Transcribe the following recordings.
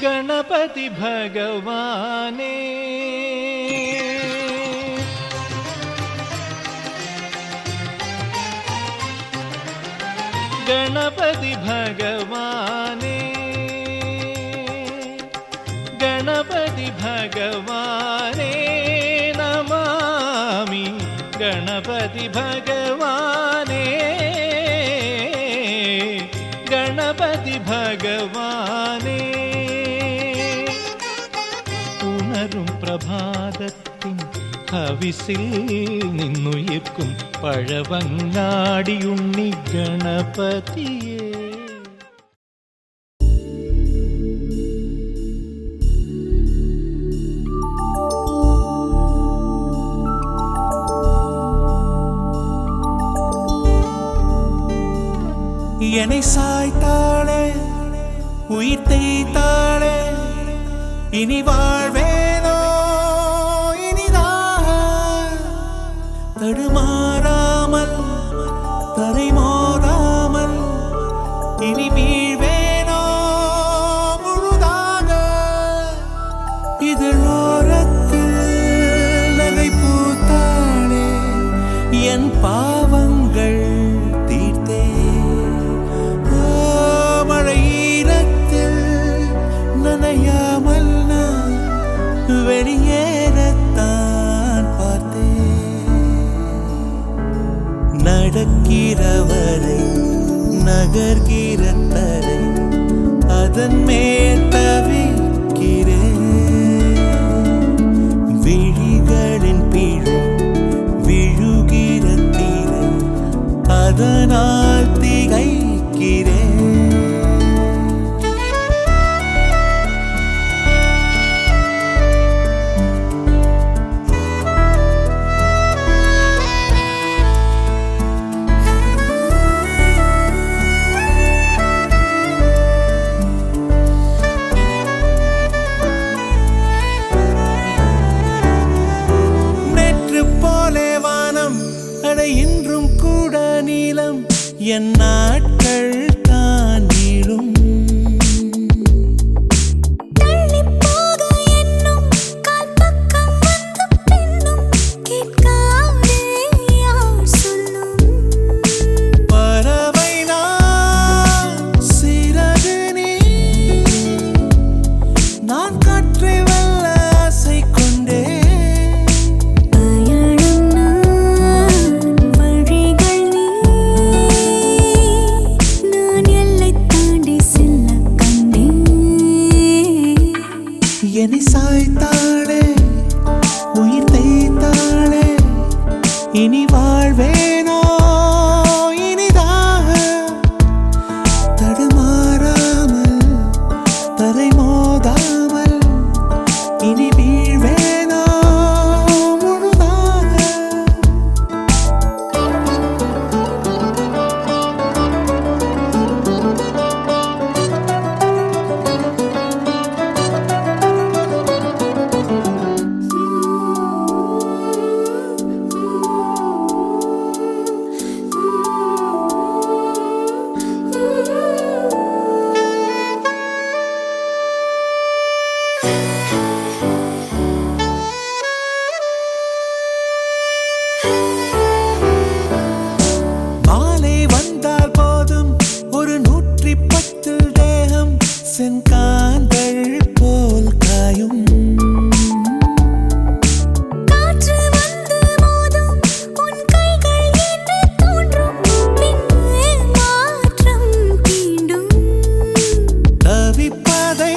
गणपति भगवाने गणपति भगवाने गणपति भगवाने नमामि गणपति भगवाने गणपति भगवाने ഉണരും പ്രഭാതത്തിൻ ഹവിസിൽ നിന്നുയർക്കും പഴവങ്ങാടിയുണ്ണി ഗണപതിയേ என்னை சாய்த்தாளே உயிர் தேய்த்தாளே இனி வாழ்வேனோ இனிதாக தடுமாறாமல் தரை மோதாமல் இனி வீழ்வேனோ முழுதாக இதழோரத்தில் நகை பூத்தாளே என் பாவங்கள் தீர்த்தே மழையீரத்தில் நனையாமல் வெளியேறத்தான் பார்த்தேன் நடக்கிறவரை நகர்கிற தரை அதன் மேல் தவிக்கிறேன் விழிகளின் பிழை விழுகிற தீரை அதனால் திகைக்கிறேன் இன்றும் கூட நீளம் என் நாட்கள் தான் நீளும் பறவை நான் சிறகு நீ நான் காற்றை வெல்ல ஆசை கொண்டே என்னை சாய்த்தாளே உயிர் தேய்த்தாளே இனி வாழ்வேனோ இனிதாக தடுமாறாமல் தரை மோதாமல் இனி வீழ்வேனோ முழுதாக செங்காந்தள் போல் காயும் காற்று வந்து மோதும் உன் கைகள் என்று தோன்றும் பின்னே மாற்றம் தீண்டும் தவிப்பதை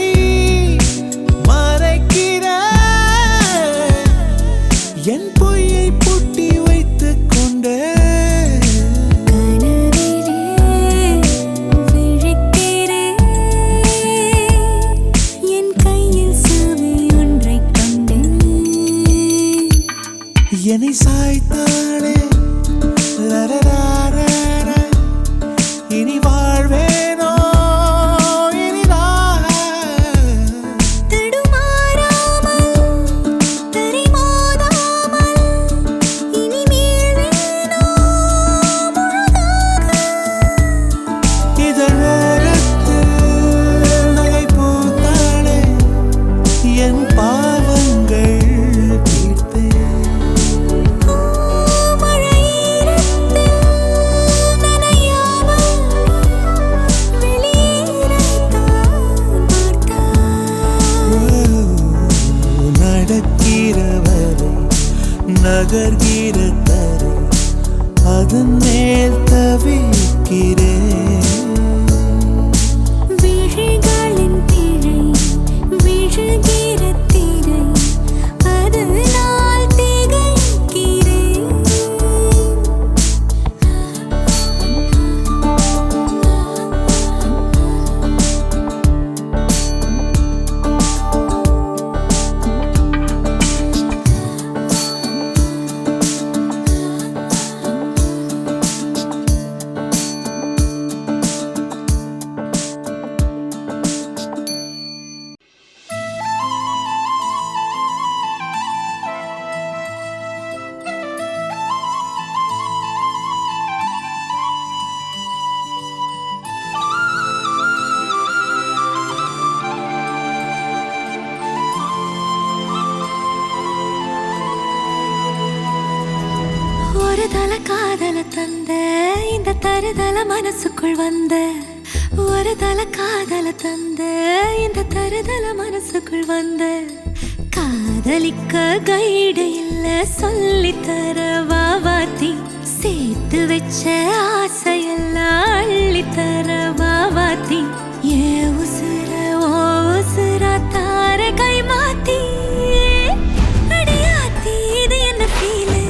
நகர்கிற தரை அதன் மேல் தவிக்கிறேன். விழிகளின் பிழை விழுகிற திரை அதனால் திகைக்கிறேன். ஒரு தல காதல தந்த இந்த தருதல மனசுக்குள் வந்த ஒரு தல காதல தந்த இந்த தருதல மனசுக்குள் வந்த காதலிக்க கைடு இல்ல சொல்லித்தர வாவாத்தி சேர்த்து வச்ச ஆசையெல்லாம் அள்ளித்தர வாவாத்தி ஏ உசுர ஓ உசுரா தார கை மாத்தி அடியாத்தி இது என்ன ஃபீலு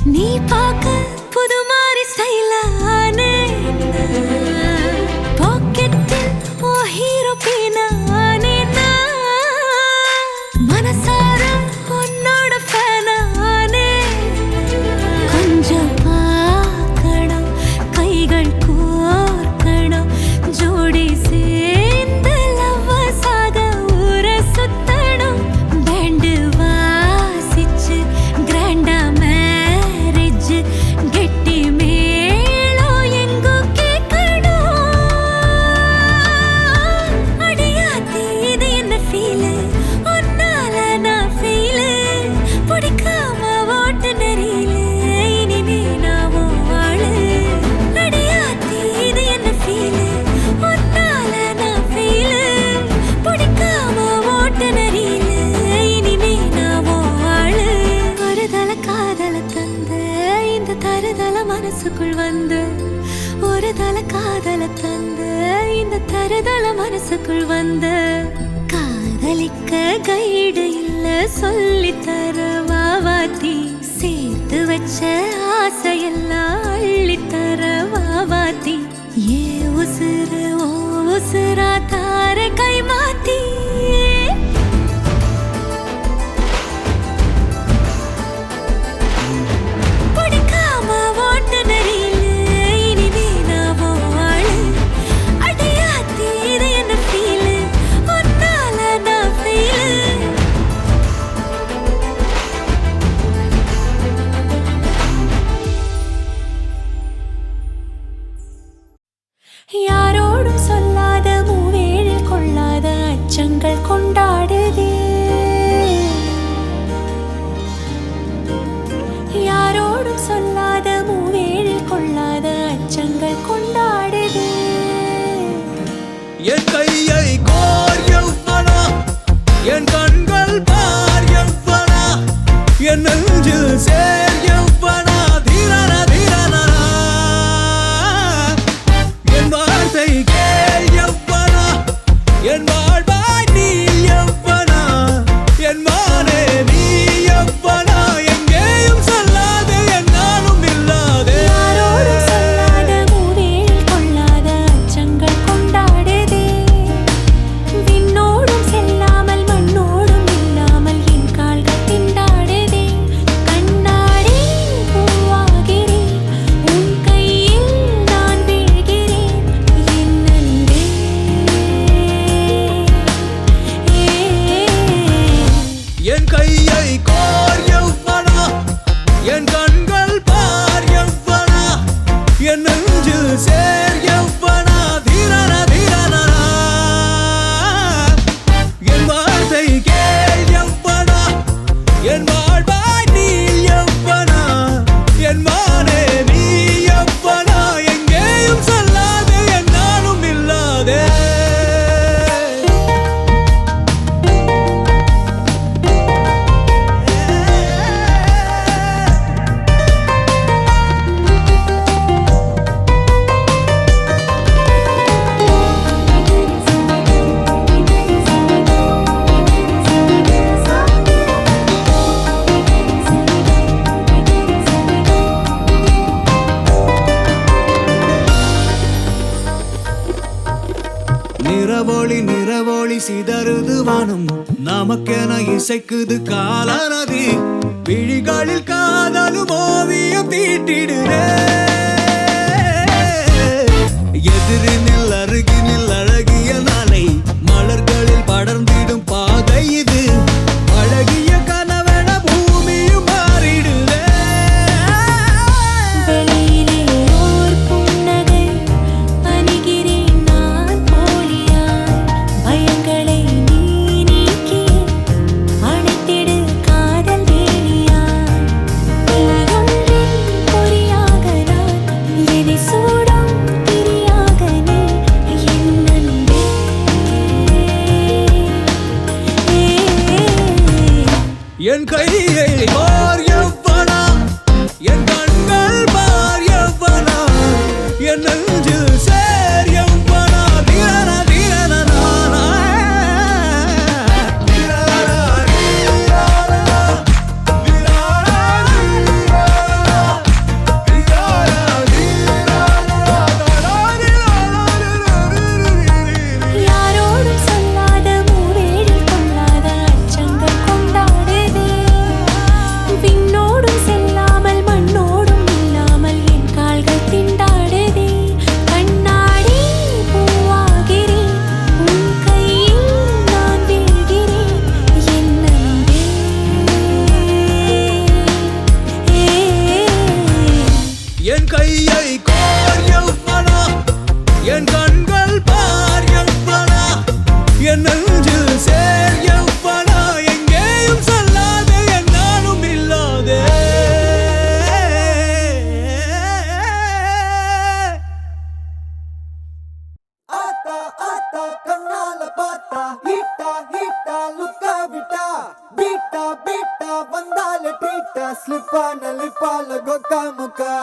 நீ பார்க்க புது மாதிரி ஸ்டைலானே பாக்கெட்டில் ஓ ஹீரோ பீனானே மனசார உன்னோட ஃபேனானே கொஞ்சம் பார்க்கணும் கைகள் கோர்க்கணும் ஜோடி சேர்ந்து லவ்வஸாக ஊர சுத்தணும் பேண்டு வாசிச்சு கிராண்டா கெட்டி மேளம் எங்கோ கேட்கணும் அடியாத்தி இது என்ன ஃபீலு உன்னால நான் ஃபீலு பிடிக்காம ஓட்டு நெறியில இனிமே நான் வாழு அடியாத்தி இது என்ன ஃபீலு உன்னால நான் ஃபீலு பிடிக்காம ஓட்டு நெறியில இனிமே நான் வாழு ஒரு தல காதல தந்த இந்த தருதல மனசுக்குள் வந்து ஒரு தல காதல தந்த இந்த தருதல மனசுக்குள் வந்து காதலிக்க கைடு இல்ல சொல்லித்தர வாவாத்தி சேர்த்து வச்ச ஆசையெல்லாம் அள்ளித்தர வாவாத்தி ஏ உசுர ஓ உசுரா தார கை மாத்தி யாரோடும் சொல்லாத மூவேழில் கொள்ளாத அச்சங்கள் கொண்டாடுதே யாரோடும் சொல்லாத மூவேழில் கொள்ளாத அச்சங்கள் கொண்டாடுதே என் கையை கோர் எவ்வளா என் கண்கள் பார் எவ்வளா என் நெஞ்சில் சேர் எவ்வளா தீரன தீரனா என் வார்த்தை கேள் எவ்வளா என் வாழ்வாய் நீ நிறவொளி சிதறுது வானம், நமக்கென இசைக்குது காலநதி. விழிகளில் காதலும் ஓவியம் தீட்டிடுதே. எதிரினில் அருகினில் அழகிய நாளை, மலர்களில் படர்ந்திடும் பாதை இது. அழகிய கனவென பூமியும் மாறிடுதே. வெளியிலே ஓர் புன்னகை, அணிகிறேன் நான் போலியாய். பயங்களை நீ நீக்கி அணைத்திடு காதல் வேலியாய். நீயொன்றின் பொறியாக நான், என்னை சூடும் திரியாக நீ, என் அன்பே. என் கையை பார் எவ்வனா, என் கண்கள் பார் எவ்வனா, என் நெஞ்சில் சேர் எவ்வனா. திரன திரன நானா, திரன திரன, யாரோடும் சொல்லாத மூவேழில் கொள்ளாத அச்சங்கள் கொண்டாடுதே. விண்ணோடும் செல்லாமல் மண்ணோடும் இல்லாமல் என் கால்கள் திண்டாடுதே. கண்ணாடி பூவாகிறேன், உன் கையில் நான் வீழ்கிறேன், என் அன்பே. என் கையை கோர் எவ்வனா, என் கண்கள் பார் எவ்வனா, என் நெஞ்சில் சேர் எவ்வனா. எங்கேயும் சொல்லாதே, என்னாலும் இல்லாதே. ஆத்தா ஆத்தா கண்ணால பார்த்தா, ஹீட்டா ஹீட்டா லுக்கா விட்டா, பீட்டா பீட்டா வந்தால ட்ரீட்டா, ஸ்லிப்பான லிப்பால கொக்கா முக்கா.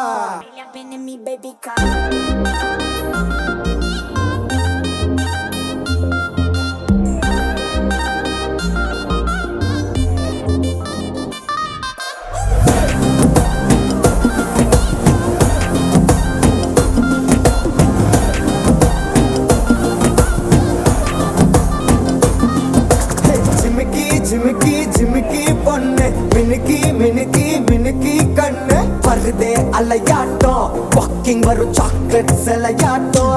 ஜிமிக்கி ஜிமிக்கி ஜிமிக்கி பொண்ணு, மினுக்கி மினுக்கி மினுக்கி கண்ணு, வருதே அலையாட்டம், வாக்கிங் வரும் சாக்லேட் சிலையாட்டம்.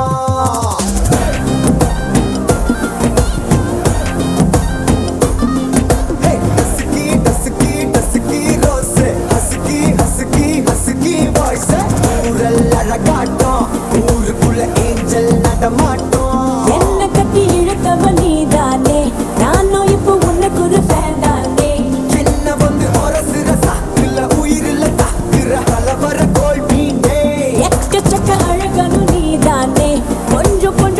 டசுக்கி டசுக்கி டசுக்கி ரோஸ், ஹசுக்கி ஹசுக்கி ஹசுக்கி வாய்ஸ், ஊரல் அழகாட்டம், ஊருக்குள்ள ஏஞ்சல் நடமாட்டம். என்ன கட்டி இழுத்தவ நீதானே, நானும் இப்போ உனக்கு ஒரு ஃபேன் தானே. என்ன வந்து ஒரசுற சாக்குல உயிரில தாக்குற கலவர கோல் மீனே. எக்கச்சக்க அழகனும் நீதானே, கொஞ்சம் கொஞ்சம்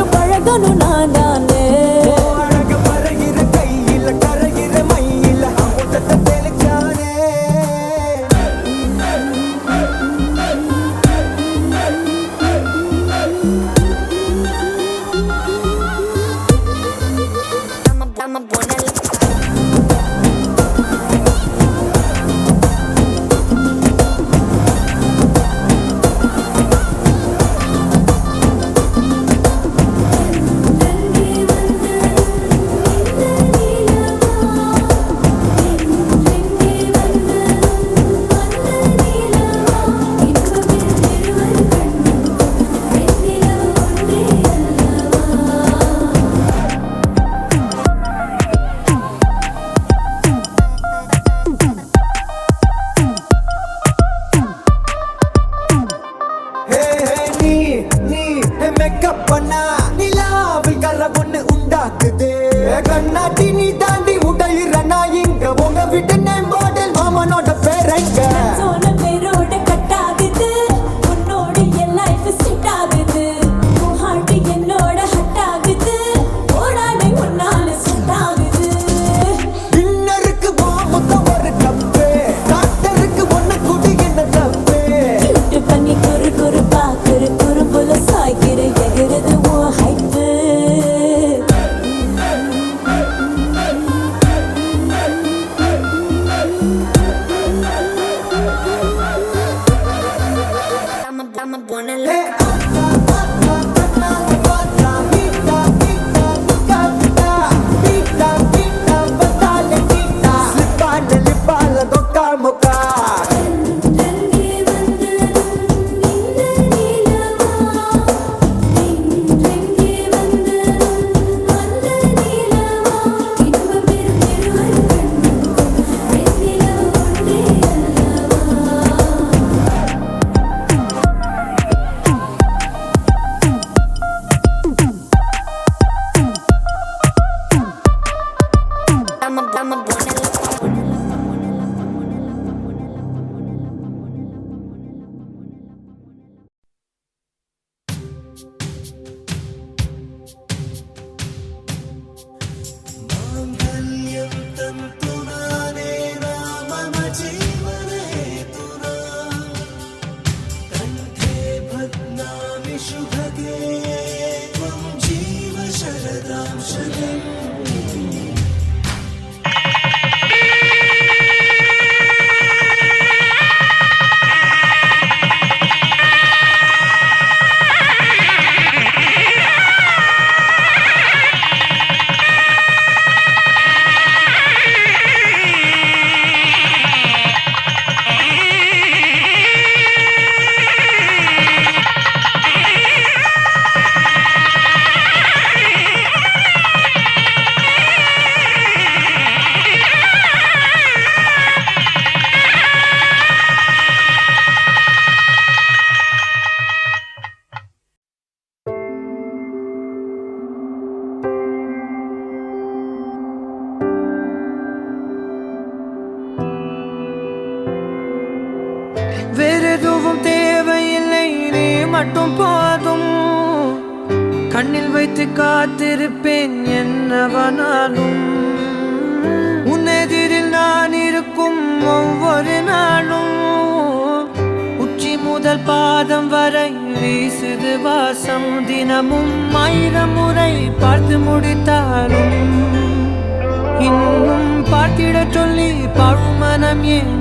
भगे त्वं जीव शरदां शतम् வேறெதுவும் தேவையில்லை நீ மட்டும் போதும் கண்ணில் வைத்து காத்திருப்பேன் என்னவனாலும் உன்னெதிரில் நான் இருக்கும் ஒவ்வொரு நாளும் உச்சி முதல் பாதம் வரை வீசுது வாசம் தினமும் 1000 முறை பார்த்து முடித்தாலும் இன்னும் பார்த்திட சொல்லி பழுமனம் ஏன்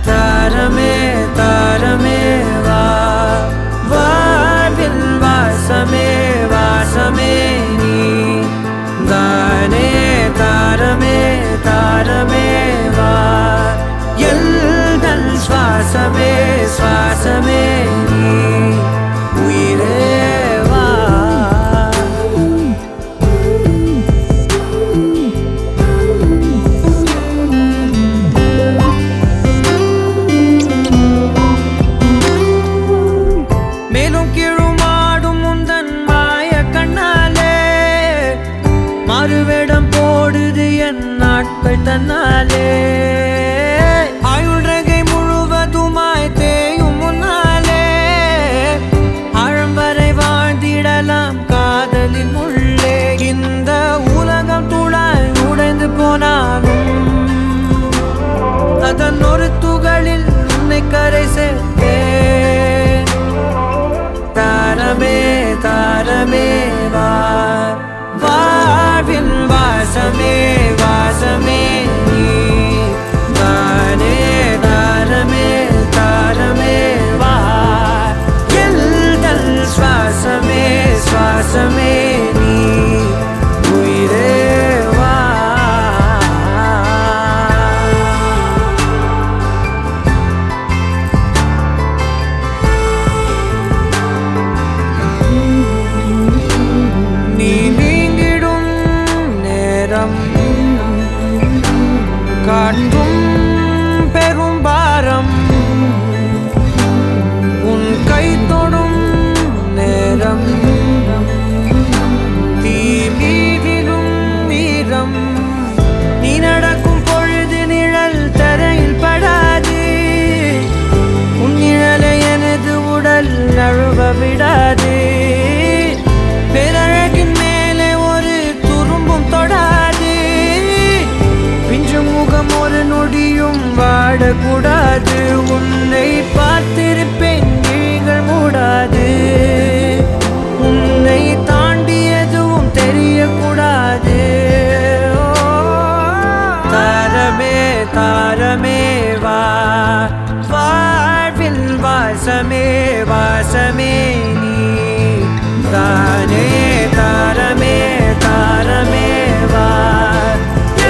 தாரமே தாரமே வா வாழ்வில் வாசமே வாசமே நீ தானே தாரமே தாரமே வா எல்தன் சுவாசமே சுவாசமே நீ உயிரே வா மேலும் கீழுமாடும் முந்தன் மாய கண்ணாலே மறுவேடம் போடுது என் நாட்கள் தன்னாலே ஆயுள் ரகை முழுவதுமாய் தேயும் முன்னாலே ஆழம் வரை வாழ்ந்திடலாம் காதலின் உள்ளே இந்த உலகம் துளாய் உடைந்து போனாலும் அதன் ஒரு துகளில் உன்னை கரை சேர்த்தேன் தாரமே தாரமே வா வாழ்வின் வாசமே வாசமே நீ தானே தாரமே தாரமே வா எல்தல் சுவாசமே சுவாசமே நீ உயிரே வா நீ நீங்கிடும் நேரம் காட்டும் பெரும் பாரம் உன் கை தொடும் நேரம் தீ மீதிலும் மீறம் நீ நடக்கும் பொழுது நிழல் தரையில் படாது உன் நிழலை எனது உடல் நழுவ விடாது பேரழகின் மேலே ஒரு துரும்பும் தொடாது பிஞ்சு முகம் ஒரு நொடியும் வாடக்கூடாது உன்னை பார்த்திருப்பேன் விழிகள் மூடாது உன்னை தாண்டி எதுவும் தெரியக்கூடாது தாரமே தாரமே வா வாழ்வில் வாசமே வாசமே நீ தானே தாரமே தாரமே வா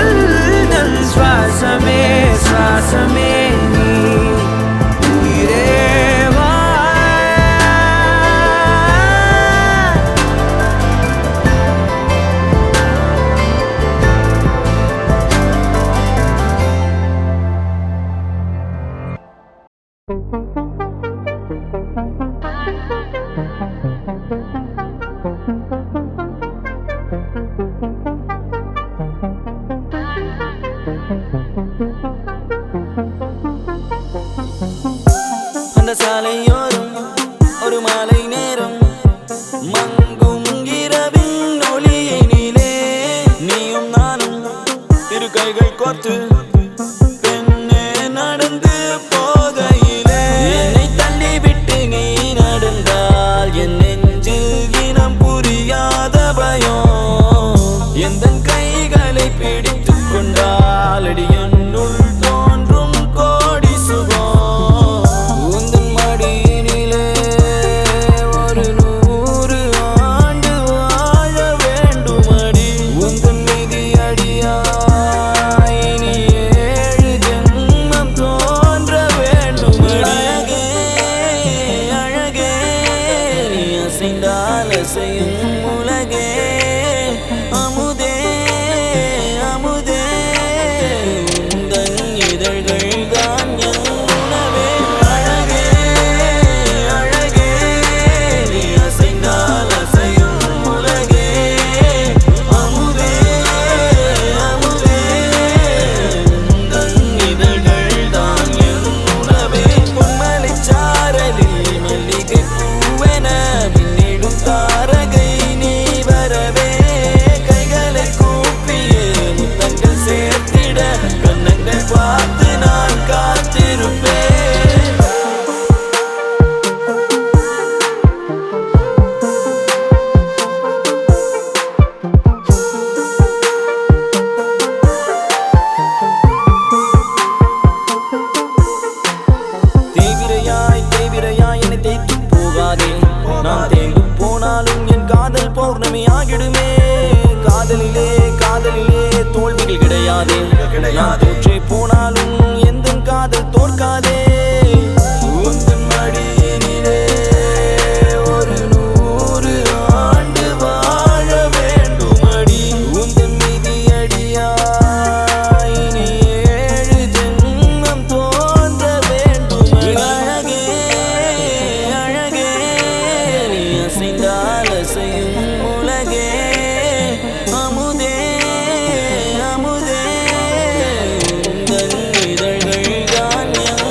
எல்தல் சுவாசமே சுவாசமே நீ உயிரே வா அந்த சாலையோரம் ஒரு மாலை நேரம் மங்கும் இரவின் ஒளியினிலே நீயும் நானும் இரு கைகள் கோர்த்து பெண்ணே நடந்து போகையில் அசையும் உலகே அமுதே அமுதே உந்தன் இதழ்கள் தான் என் உணவே அழகே அழகே நீ அசைந்தால் அசையும் உலகே அமுதே அமுதே உந்தன் இதழ்கள் தான் என் உணவே பொன்மலைச்சாரலில் மல்லிகை பூவென மின்னிடும் தாரகை நீ வரவே கைகளை கூப்பியே முத்தங்கள் சேர்த்திட கண்ணங்கள் பார்த்து நான் காத்திருப்பேன் தேவிரையாய் என்னை தேய்த்து போகாதே நான் தேய்ந்து போனாலும் என் காதல் பௌர்ணமி ஆகிடுமே காதலிலே காதலிலே தோல்விகள் கிடையாதே நான் தோற்றே போனாலும் எந்த காதல் தோற்காதே உந்தன் மடியினிலே ஒரு 100 ஆண்டு வாழ வேண்டும் அடி உந்தன் மிதியடியாய் இனி 7 ஜென்மம் தோன்ற வேண்டும் அழகே அழகே நீ அசைந்தால் அசையும் உலகே அமுதே அமுதே உந்தன் இதழ்கள் தான் என்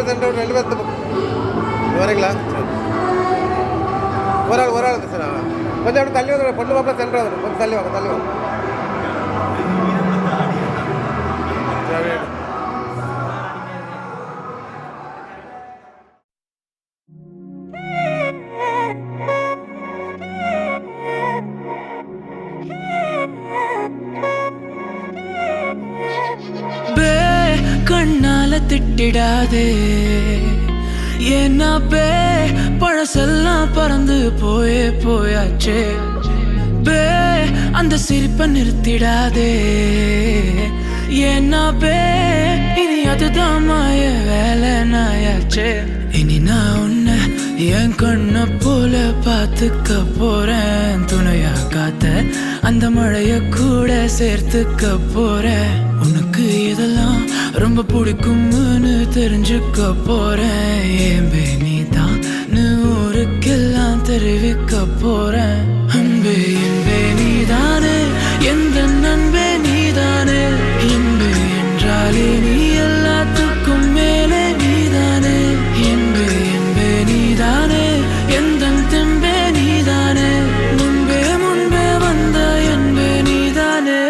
சென்டர் 2 பேர் வரீங்களா? சரி ஒரு ஆள் சார் கொஞ்சம் அப்படி தள்ளி வந்து பொண்ணு மாப்பிள்ள சென்டர் வந்துடும் கொஞ்சம் தள்ளி வாங்க கண்ணால திட்டிடாதே ஏன்னா பழசெல்லாம் பறந்து போயாச்சே அந்த சிரிப்பை நிறுத்திடாதே ஏன்னா இனி அதுதான் மாய வேலை நாயாச்சே இனி நான் உன்னை என் கண்ண போல பார்த்துக்க போறேன் துணையா காத்த அந்த மழைய கூட சேர்த்துக்க போறேன் உனக்கு இதெல்லாம் ரொம்ப பிடிக்கும்னு தெரிஞ்சுக்க போறேன் ஏம்பே நீதான் ஊருக்கெல்லாம் தெரிவிக்க போறேன் அன்பே என்பே நீதானே எந்த நண்பே நீதானே என்பே என்றாலே நீ எல்லாத்துக்கும் மேலே நீதானே என்பே என்பே நீதானே எந்த தெம்பே நீதானே முன்பே வந்த என்பே நீதானே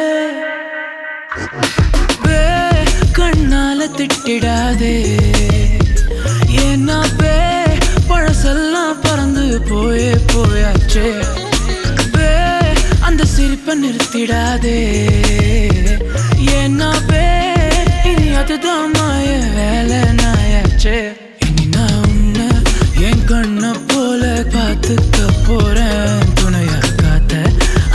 கண்ணால திட்டிடாதே ஏன்னா பழசெல்லாம் பறந்து போயாச்சே அந்த சிரிப்பை நிறுத்திடாதே ஏன்னா இனி அதுதான் மாய வேலை நாயாச்சே இனி நான் உன்னை என் கண்ண போல பார்த்துக்க போறேன் துணையா காத்த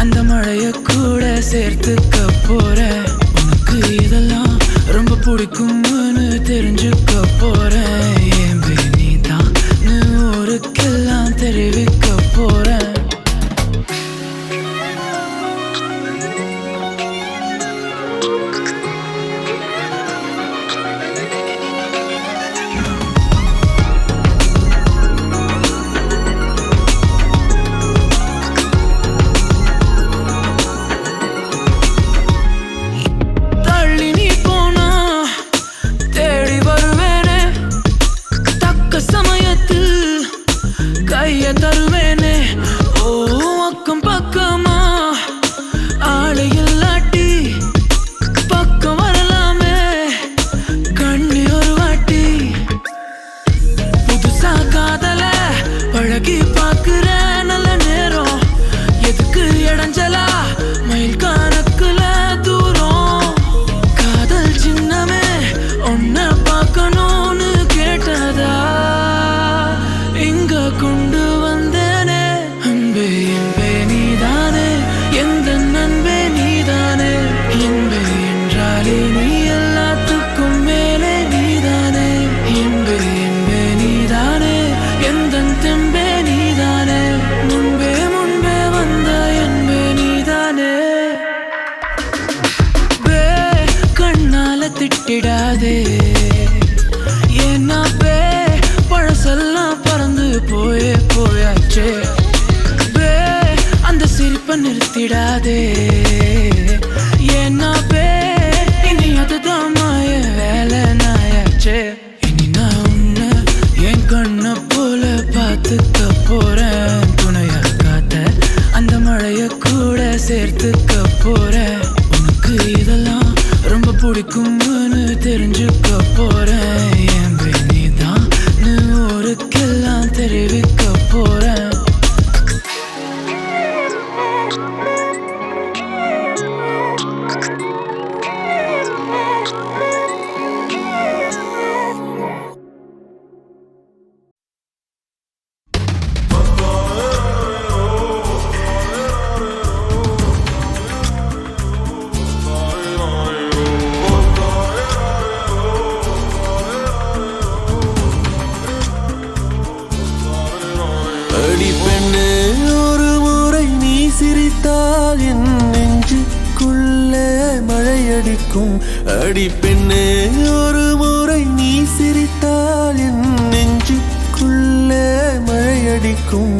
அந்த மழைய கூட சேர்த்துக்க போறேன் உனக்கு இதெல்லாம் ரொம்ப பிடிக்கும்னு தெரிஞ்சுக்க போறேன் ஏம்பே நீதான் ஊருக்கெல்லாம் தெரிவிக்க போறேன் தருவேனே ஓ அக்கம் பக்கமா ஆளை இல்லாட்டி பக்கம் வரலாமே கண்ணி ஒரு வாட்டி புதுசா காதல பழகி பாக்குற நல்ல நேரம் எதுக்கு இடைஞ்சலா மயில் கணக்குல தூரம் காதல் சின்னமே ஒன்ன பார்க்கணும்னு கேட்டதா இங்க கொண்டு வந்தேனே அன்பே என்பே நீதானே எந்த நண்பே நீதானே என்பே என்றாலே நீ எல்லாத்துக்கும் மேலே நீதானே என்பே என்பே நீதானே எந்த தெம்பே நீதானே முன்பே வந்த என்பே நீதானே கண்ணால திட்டிடாதே ஏன்னா பழசெல்லாம் பறந்து போயாச்சே அந்த சிரிப்பை நிறுத்திடாதே ஏன்னா இனி அதுதான் மாய வேலை நாயாச்சே இனி நான் உன்னை என் கண்ண போல பார்த்துக்க போறேன் துணையா காத்த அந்த மழைய கூட சேர்த்துக்க போறேன் உனக்கு இதெல்லாம் ரொம்ப பிடிக்கும்னு தெரிஞ்சுக்க போறேன் ஏம்பே நீதான் ஊருக்கெல்லாம் தெரிவிக்க போறேன் அடி பெண்ணே ஒரு முறை நீ சிரித்தால் என் நெஞ்சுக்குள்ளே மழையடிக்கும் அடி பெண்ணே ஒரு முறை நீ சிரித்தால் என் நெஞ்சுக்குள்ளே மழையடிக்கும்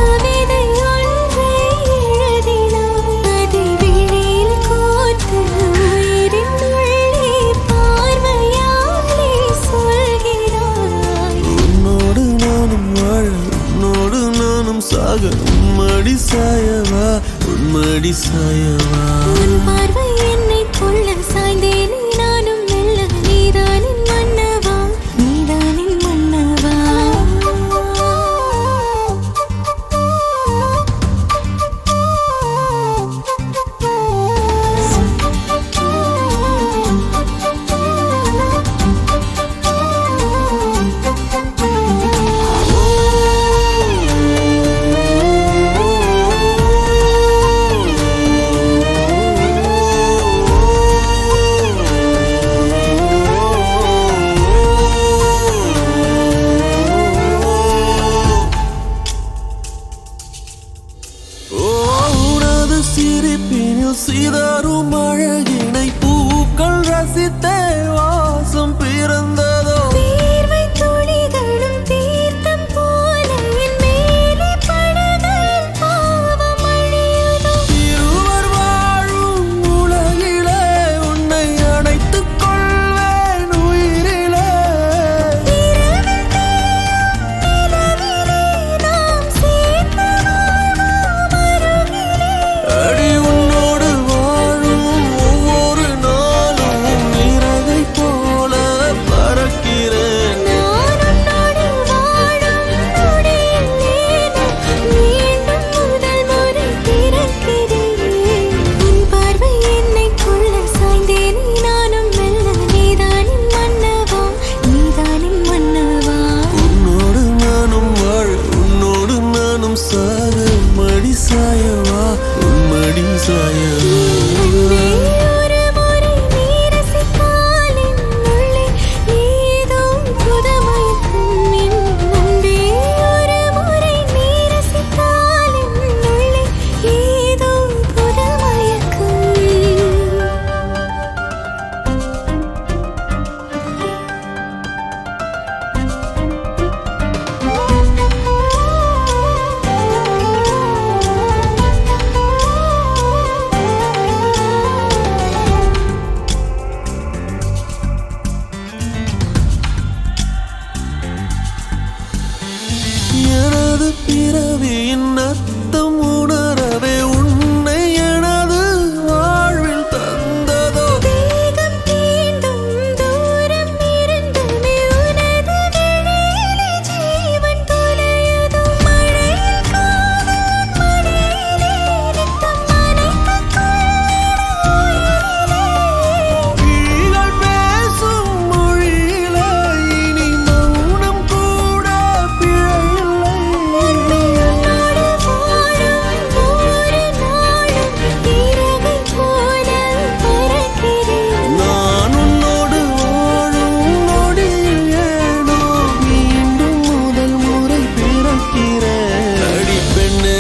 கவிதை ஒன்றை எழுதினார் அதை வெளியில் கோர்த்து உயிரின் மடி சாயவா உன் பார்வை என்னை கொள்ள சாய்ந்தேனே நானும் மெல்ல நீதானின் மன்னவா நீதானின் மன்னவா சிரிப்பினில் சிதறும் அழகினை பூக்கள் ரசித்தே வாசம் பிறந்ததோ தீர்வை துளிகளும் தீர்த்தம் போல என் மேலே படுகையில் பாவம் அழியுதோ இருவர் வாழும் உலகிலே உன்னை அணைத்துக் கொள்வேன் உயிரிலே இரவில் தேயும் நிலவிலே நாம் சேர்ந்து வாழ்வோம் அருகிலே அடி உன்னோடு வாழும் ஒவ்வொரு நாளும் இறகை போல பறக்கிறேன் நான் உன்னோடு வாழும் நொடியில் மீண்டும் முதல் முறை பிறக்கிறேன் உன் பார்வை என்னை கொள்ள சாய்ந்தேனே நானும் மெல்ல நீதானின் மன்னவா நீதானின் மன்னவா உன்னோடு நானும் வாழ உன்னோடு நானும் சாக மடி சாயவா உன் மடி சாயவா அன்பே ஒரு முறை நீ ரசித்தால் என்னுள்ளே ஏதோ புதுமயக்கம் என் அன்பே ஒரு முறை நீ ரசித்தால் என்னுள்ளே ஏதோ புதுமயக்கம் எனது பிறவியின் அர்த்தம் உணரவே உன்னை எனது வாழ்வில் தந்ததோ தேகம் தீண்டும் தூரம் இருந்துமே உனது விழியிலே ஜீவன் தொலையுதோ மழையில் காதல் மடியிலே நித்தம் நனைத்துக் கொள்ளிட உயிரிலே கிளிகள் பேசும் மொழியிலே இனி மௌனம் கூட பிழையில்லை உன்னோடு வாழும் ஒவ்வொரு நாளும் இறகை போல பறக்கிறேன் நான் உன்னோடு வாழும் நொடியில் ஏனோ மீண்டும் முதல் முறை பிறக்கிறேன் அடி பெண்ணே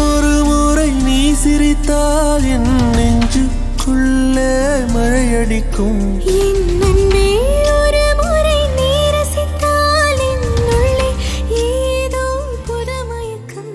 ஒரு முறை நீ சிரித்தால் என் நெஞ்சுக்குள்ளே மழையடிக்கும் என் அன்பே ஒரு முறை நீ ரசித்தால் என்னுள்ளே ஏதோ புதுமயக்கம்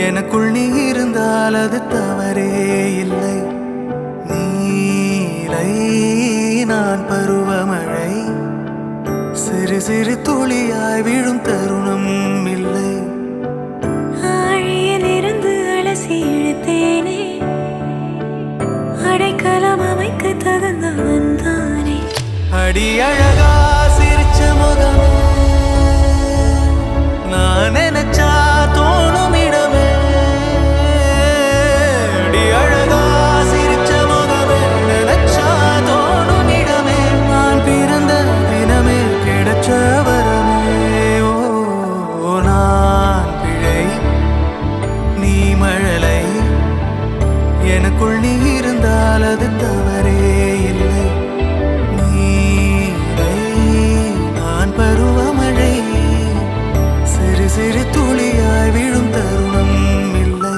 எனக்குள் நீ இருந்தால் அது தவறே இல்லை. நீலை நான் பருவமழை, சிறு சிறு துளியாய் விழும் தருணம் இல்லை. ஆழியிலிருந்து அலசி இழுத்தேனே, அடைக்கலம் அமைக்க தகுந்தவன் தானே. அடி அழகா சிரிச்ச முகமே, நான் நினைச்சா தோணும் இடமே. அடி அழகா சிரிச்ச முகமே, நினைச்சா தோணும் இடமே. நான் பிறந்த தினமே கிடைச்ச வரமே. ஓ நான் பிழை, நீ மழலை. எனக்குள் நீ இருந்தால் அது தவறே இல்லை. நான் பருவமழை, சிறு சிறு துளியாய் விழும் தருணம் இல்லை.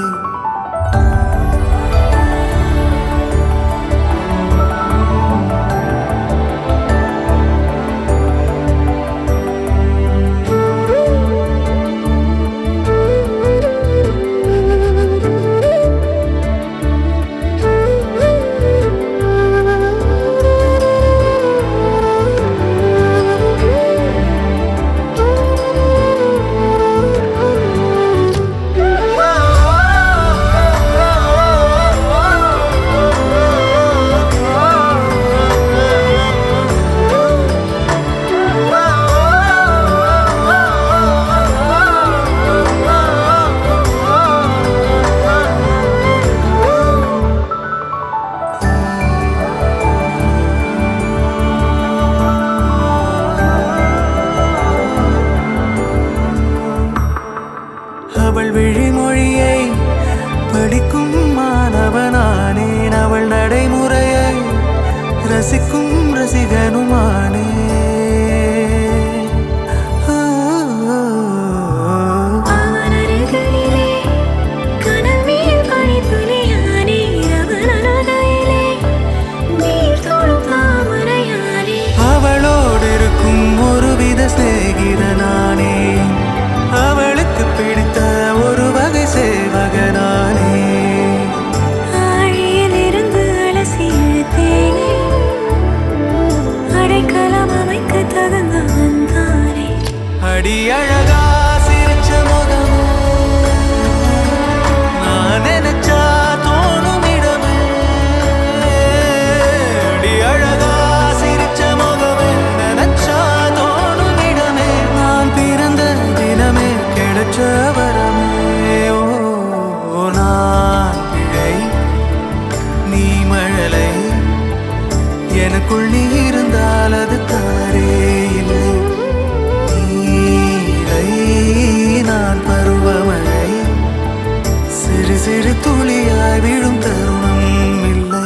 அவள் விழிமொழியை படிக்கும் மாணவனானேன், அவள் நடைமுறையை ரசிக்கும் ரசிகனுமானே. அவளோடு இருக்கும் ஒருவித சிநேகிதனானே, அவளுக்கு பிடித்த ஒரு வகை சேவகனானே. ஆழியிலிருந்து அலசி இழுத்தேனே, அடைக்கலம் அமைக்க தகுந்தவன் தானே. அடி அழகா சிரிச்ச முகமே, நான் நினைச்சா தோணும் இடமே. அடி அழகா சிரிச்ச முகமே, நினைச்சா தோணும் இடமே. நான் பிறந்த தினமே கிடைச்ச வரமே. ஓ நான் பிழை, நீ மழலை. எனக்குள் நீ இருந்தால் அது தவறே இல்லை. நீலை நான் பருவமழை, சிறு சிறு துளியாய் விழும் தருணம் இல்லை.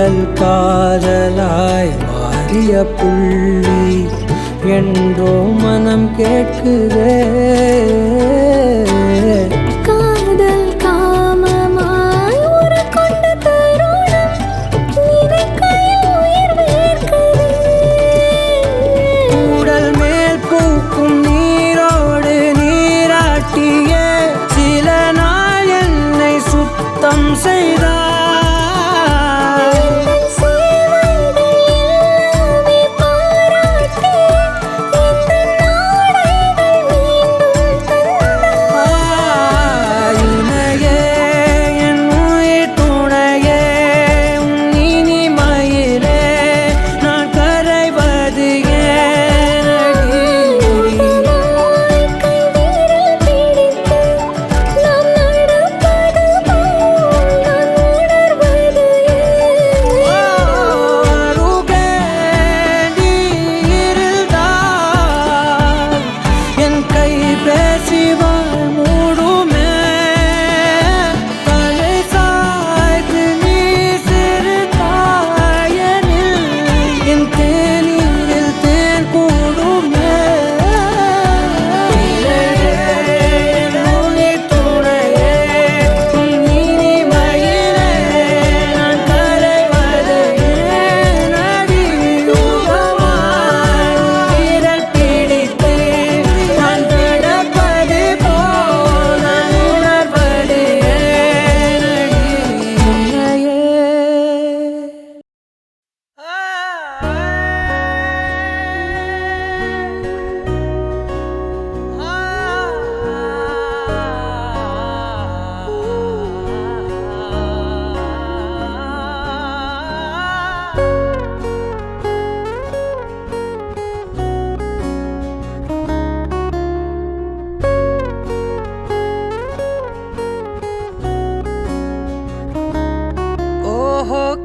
காதல் காதலாய் மாறிய புள்ளி என்றோ மனம் கேட்குதே. காதல் காமமாய் உருக்கொண்ட தருணம் நினைக்கையில் உயிர் வேர்க்குதே. உடல் மேல் பூக்கும் நீரோடு நீராட்டிய சில நாள் என்னை சுத்தம் செய்தார்.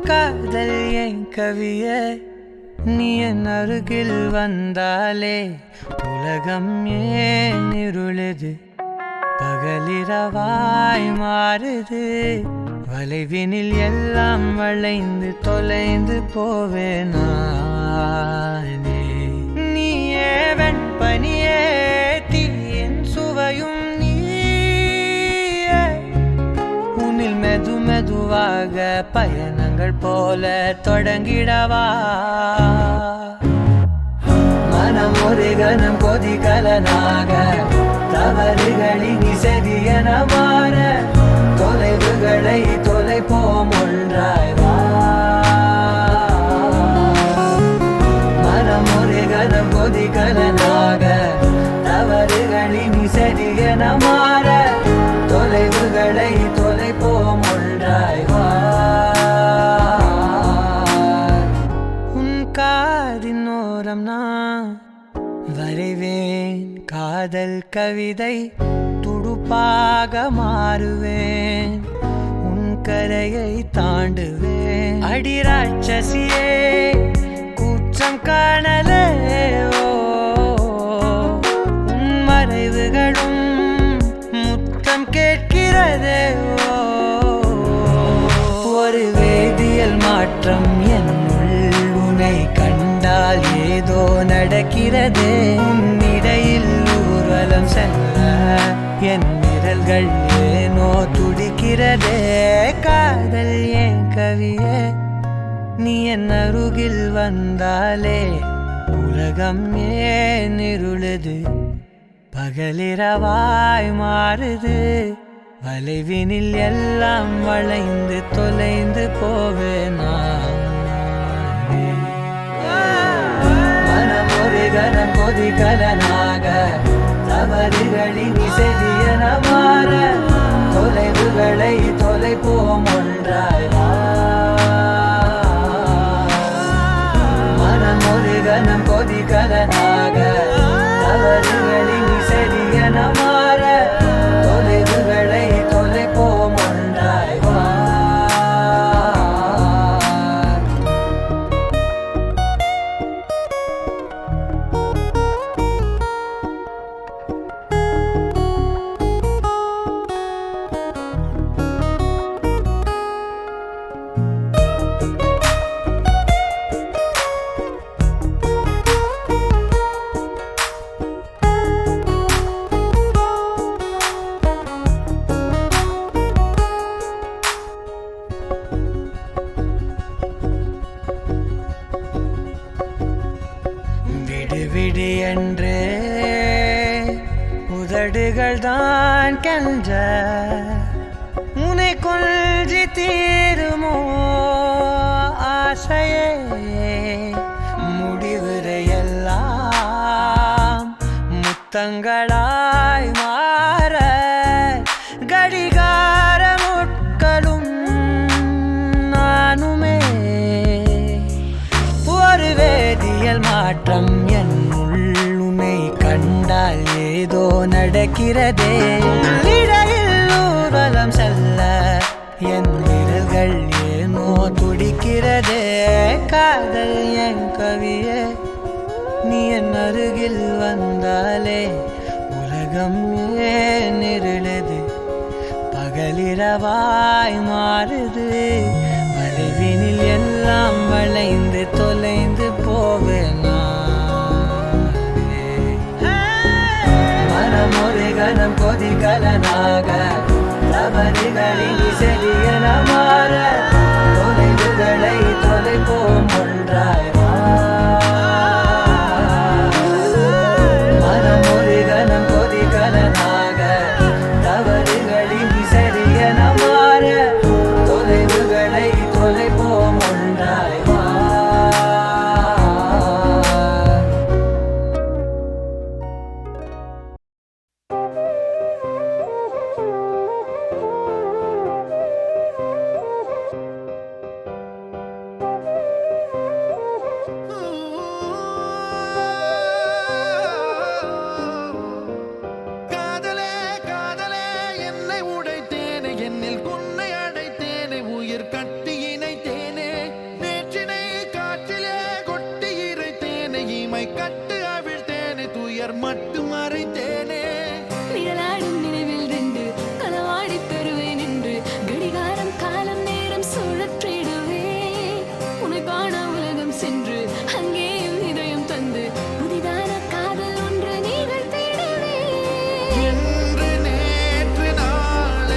காதல் என் கவியே, நீ என் அருகில் வந்தாலே உலகம் ஏன் இருளுது, பகலிரவாய் மாறுது. வளைவினில் எல்லாம் வளைந்து தொலைந்து போவேனானே. நீயே வெண்பனியே, தீயின் சுவையும் நீயே. உன்னில் மெது மெதுவாக பயணங்கள் போல தொடங்கிடவா. மனம் ஒரு கணம் கொதிகலனாக தவறுகளின் இசையன மாற தொலைவுகளை தொலைப்போம் ஒன்றாய் வா. மனம் ஒரு கணம் கொதிகலனாக தவறுகளின் இசையன மாற தொலைவுகளை தொலைப்போம் ஒன்றாய் வா. உன் காதின் ஓரம் நான் வரைவேன் காதல் கவிதை, துடுப்பாக மாறுவேன், உன் கரையை தாண்டுவேன். அடி ராட்சசியே கூச்சம் காணலே, உன் மறைவுகளும் முத்தம் கேட்கிறதே. ஒரு வேதியியல் மாற்றம் என்னுள் உன்னை கண்டால் ஏதோ நடக்கிறதே. இடையில் ஊர்வலம் செல்ல என் விரல்கள் ஏனோ துடிக்கிறதே. காதல் என் கவியே, நீ என் அருகில் வந்தாலே உலகம் ஏன் இருளுது, பகலிரவாய் மாறுது. வளைவினில் எல்லாம் வளைந்து தொலைந்து போவேனா. மனம் ஒரு கணம் கொதிகலனாக தவறுகளின் இசையன மாற தொலைவுகளை தொலைப்போம் ஒன்றாய் வா. மனம் ஒரு கணம் கொதிகலனாக தவறுகளின் இசையன மாற தொலைவுகளை தொலைப்போம் ஒன்றாய் வா. உதடுகள் தான் கென்ற உனை கொள்ஜி தீருமோ ஆசையே முடிவுரையெல்லாம் முத்தங்களாய் மாற கடிகார முட்களும் நானுமே ஒரு வேதியியல் மாற்றம் என் உள்ளுமை கண்டால் ஏதோ நடக்கிறதே இடையில் ஊர்வலம் செல்ல என் விரல்கள் ஏனோ துடிக்கிறதே காதல் என் கவியே நீ என் அருகில் வந்தாலே உலகம் ஏன் இருளது பகலிரவாய் மாறுது வளைவினில் எல்லாம் வளைந்து தொலைந்து போவேனா மனம் ஒரு கணம் கொதிகலனாக தவறுகளில் சரியன மாற தொலைவுகளை தொலைப்போம் ஒன்றாய் மனம் ஒரு கணம் கொதிகலனாக தவறுகளில் சரியன மாற தொலைவுகளை தொலைப்போம் ஒன்றாய் காதலே காதலே என்னை உடைத்தேனே என்னில் உன்னை அடைத்தேனே உயிர் கட்டி இணைத்தேனே நேற்றினை காற்றிலே கொட்டி இறைத்தேனே இமை கட்டு அவிழ்த்தேனே துயர் மட்டும் மறைத்தேனே நிழலாடும் நினைவில் நின்று களவாடி பெறுவேன் என்று கடிகாரம் காலம் நேரம் சுழற்றிடுவேன் உன்னை காண உலகம் சென்று அங்கேயும் இதயம் தந்து புதிதான காதல் ஒன்று நீங்கள் தேடுவேன் என்று நேற்று நாளை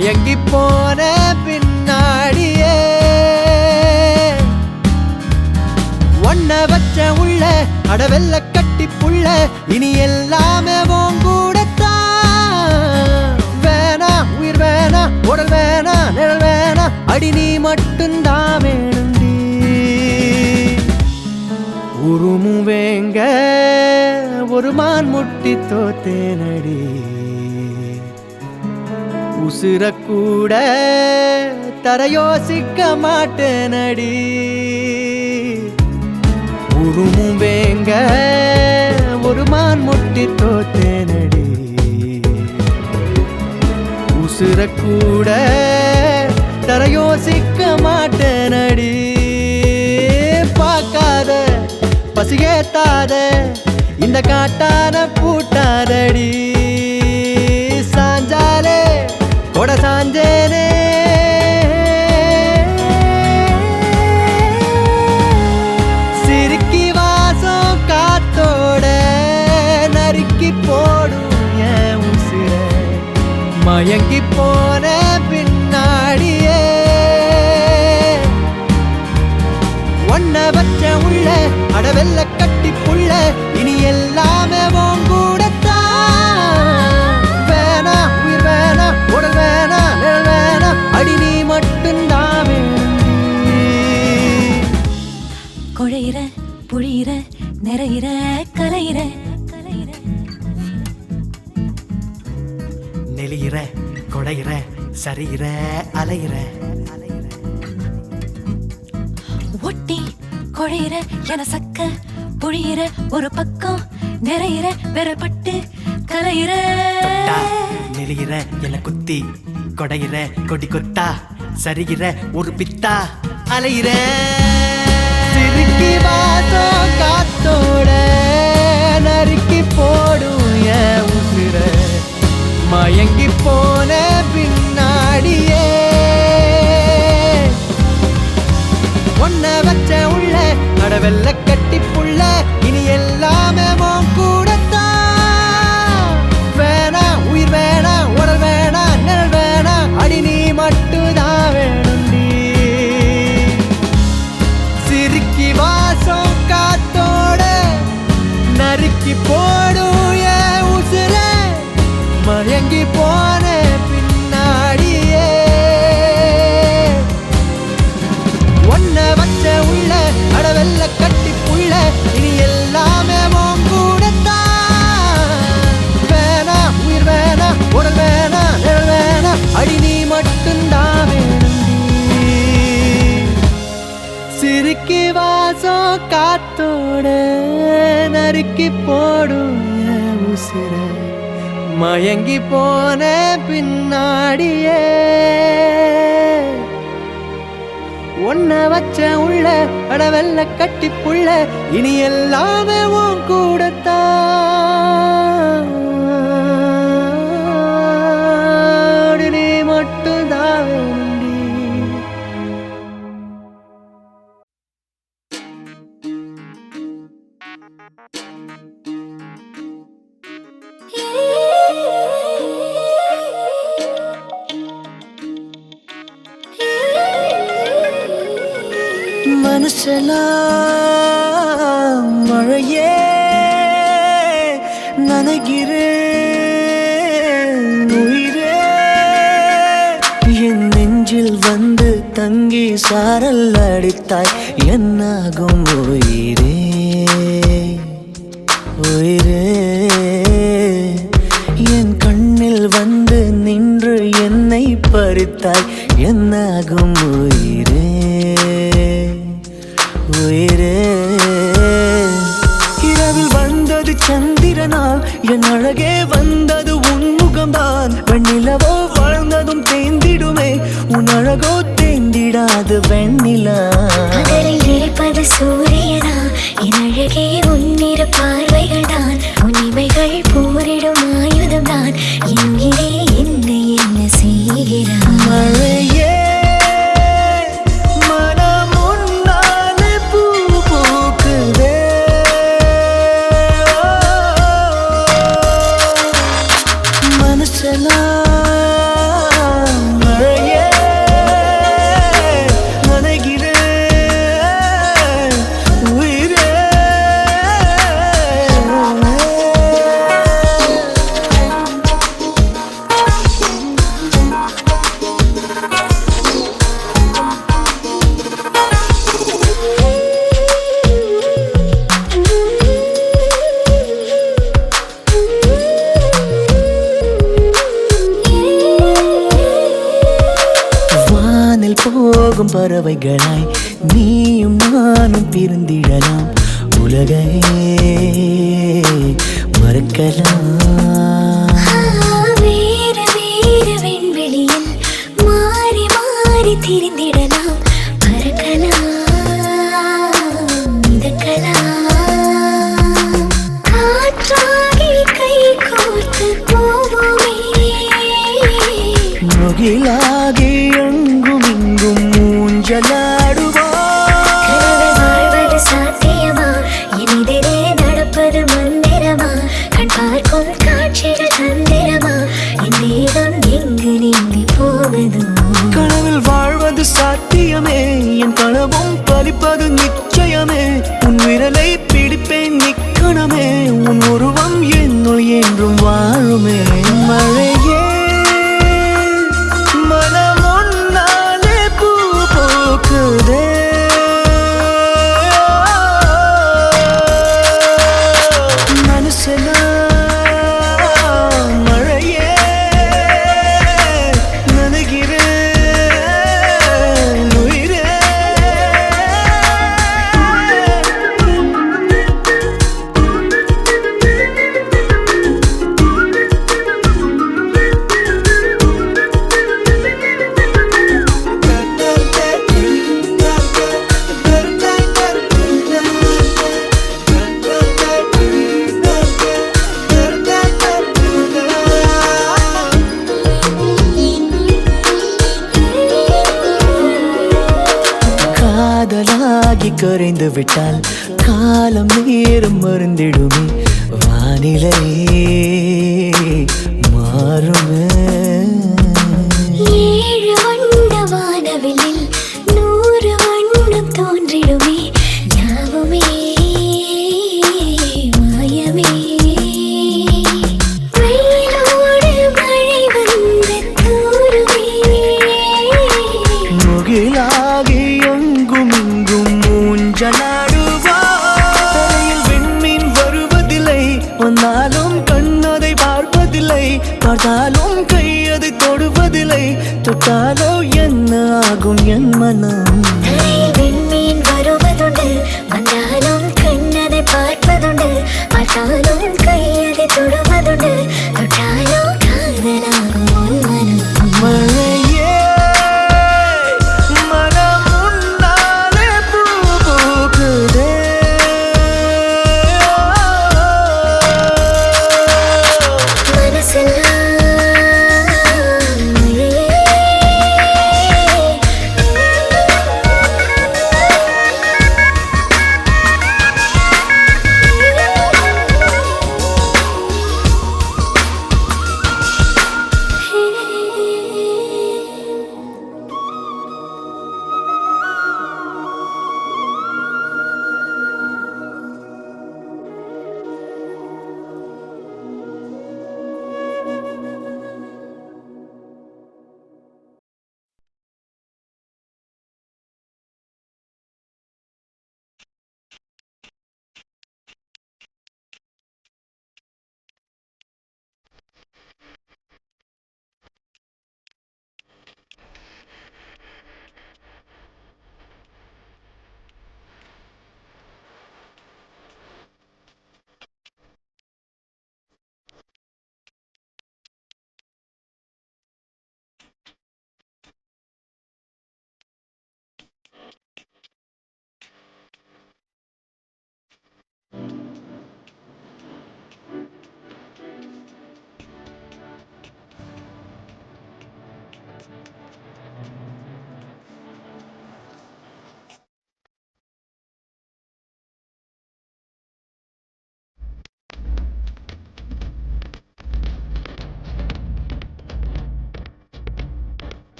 மயங்கி போன பின்னாடியே ஒன்ன வச்ச உள்ள அடவெல்ல கட்டி புள்ள இனி எல்லாமே உங்கூடத்தான் வேணா உயிர் வேணா உடல் வேணா நிழல் வேணா அடி நீ மட்டும்தான் வேணுண்டி உருமும் வேங்க ஒரு மான் முட்டி தோத்தேனடி உசுர கூட தர யோசிக்க மாட்டேனடி உருமும் வேங்க ஒரு மான் முட்டி தோத்தேனடி உசுர கூட தர யோசிக்க மாட்டேனடி பார்க்காத பசியேத்தாத இந்த காட்டான பூட்டாதடி சாஞ்சாலே கொட சாஞ்சேனே சிரிக்கி வாசம் காத்தோட நறுக்கி போடும் என் உசிர மயங்கி போன பின்னாடியே ஒன்ன வச்ச உள்ள அடவெல்ல கட்டி புள்ள இனி எல்லாமே உங்கூடத்தான் வேணா உயிர் வேணா உடல் வேணா நிழல் வேணா அடி நீ மட்டும்தான் வேண்டி குழையிற புழியிற நிறையிற கலையிற நெளியிற கொடையிற சரியிற அலையிற ஒட்டி குழையிற என சக்க புழியிற ஒரு பக்கம் நிறையிற வெறப்பட்டு கலையிற நெளியிற என குத்தி கொடையிற கொடி கொத்தா சரிகிற ஒரு பித்தா அலையிற சிரிக்கி வாசம் காத்தோட நறுக்கி போடும் என் உசிர மயங்கி போன பின்னாடியே ஒன்ன வச்ச உள்ள அடவெல்ல கட்டி புள்ள இனி எல்லாமே கூடத்தான் வேணா உயிர் வேணா உடல் வேணா நிழல் வேணா அடி நீ மட்டும்தான் வேணுண்டி சிரிக்கி வாசம் காத்தோட நறுக்கி போடும் என் உசுர மயங்கி போன பின்னாடியே ஒன்ன வச்ச உள்ள அடவெல்ல கட்டி புள்ள இனி எல்லாமே கூடத்தான் வேணா உயிர் வேணா உடல் வேணா நிழல் வேணா அடி நீ மட்டும்தான் வேணுண்டி சிரிக்கி வாசம் காத்தோட நறுக்கி போடும் என் உசிர மயங்கி போன பின்னாடியே ஒன்ன வச்ச உள்ள அடவெல்ல கட்டி புள்ள இனி எல்லாமே உன் கூடத்தான் நீ மட்டும்தான் வேண்டி மனசெல்லாம் மழையே நனைகிறேன் உயிரே என் நெஞ்சில் வந்து தங்கி சாரல் அடித்தாய் என்னாகும் உயிரே உயிரே என் கண்ணில் வந்து நின்று என்னை பறித்தாய் என்னாகும் உயிரே உயிரே இரவில் வந்தது சந்திரனா என் அழகே வந்தது உன்முகம்தான் வெண்ணிலவோ வாழ்ந்ததும் தேந்திடுமே உன் அழகோ தேந்திடாது வெண்ணிலா பகலில் இருப்பது சூரியனா என் அழகே உன்னிரு பார்வைகள் தான் உன்னிமைகள் போரிடும் ஆயுதம் தான் என் உயிரே என்னை என்ன செய்கிறான் மழையே போகும் பறவைகளாய் நீயும் நானும் பிரிந்திடலாம் உலகையே மறக்கலாம் வேறு வேறு விண்வெளியில் மாறி மாறி திரிந்திடலாம் பறக்கலாம் மிதக்கலாம் காற்றாகி கை கோர்த்து போவோமே முகிலாகி எங்கும் இங்கும் ஊஞ்சலாடுவோம் வாழ்வது சாத்தியமா எதிரே நடப்பது மந்திரமா கண் பார்க்கும் காட்சிகள் தந்திரமா என் தேகம் எங்கு நீங்கி போவதோ கனவில் வாழ்வது சாத்தியமே என் கனவும் பலிப்பது நிச்சயமே உன் விரலை பிடிப்பேன் நிக்கணமே உன் உருவம் என்னுள் என்றும் வாழுமே மழையே மனம் உன்னாலே பூ பூக்குதே மனசுல மழையே நனைகிறேன் உயிரே காதலாகி கரைந்து விட்டால் காலம் நேரம் மருந்திடுமே வானிலை மாறுமே ஏழு வண்ண வானவில்லில் 100 வண்ணம் தோன்றிடுமே யாவுமே மாயமே வெயிலோடு மழை வந்து தூருமே முகிலாகி எங்கும் இங்கும் ஊஞ்சலாடுவாயில் விண்மீன் வருவதில்லை வந்தாலும் கண்ணதை பார்ப்பதில்லை பார்த்தாலும் கையதை தொடுவதில்லை தொட்டாலோ என்ன ஆகும் என் மனம் விண்மீன் வருவதுண்டு வந்தாலும் கண்ணதை பார்ப்பதுண்டு பார்த்தாலும் கையதை தொடுவதுண்டு தொட்டாலோ காதலாகும் உன் மனம் மழையே மனம் உன்னாலே பூ பூக்குதே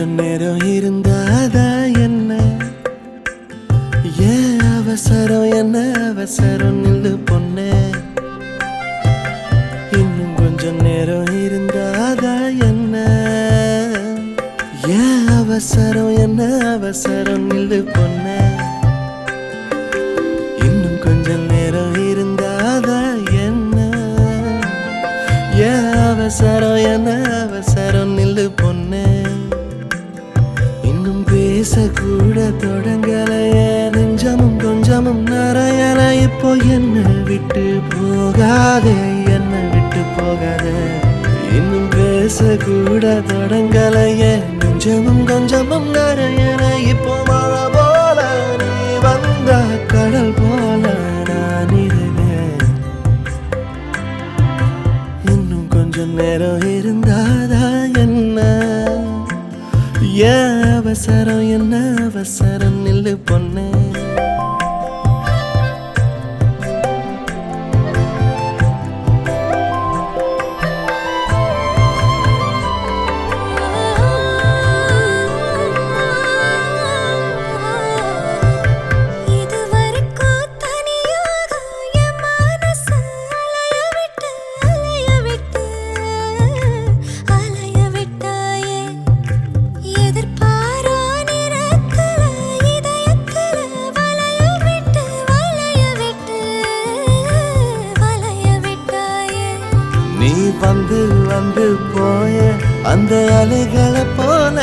கொஞ்சம் நேரம் இருந்தாதா என்ன ஏன் அவசரம் என்ன அவசரம் நில்லு பொண்ணே இன்னும் கொஞ்சம் நேரம் இருந்தாதா என்ன ஏன் அவசரம் என்ன அவசரம் நில்லு பொண்ணே இன்னும் கொஞ்சம் நேரம் இருந்தாதா என்ன ஏன் அவசரம் என்ன அவசரம் நில்லு பொண்ணே இன்னும் பேசக்கூட தொடங்கலையே நெஞ்சமும் கொஞ்சமும் நிறையல இப்போ என்ன விட்டு போகாதே என்ன விட்டு போகாதே இன்னும் பேசக்கூட தொடங்கலையே நெஞ்சமும் கொஞ்சமும் நிறையல இப்போ மழை போல நீ வந்த கடல் போல நான் இருவேன் இன்னும் கொஞ்சம் நேரம் இருந்தாதா என்ன ஏன் அவசரம் என்ன அவசரம் நில்லு பொண்ணே இதுவரைக்கும் தனியாக என் மனசு அலைய விட்டாயே எதிர்பாரா நிறக்கல இதயக்கல வளைய விட்டாயே நீ வந்து வந்து போய அந்த அலைகளை போல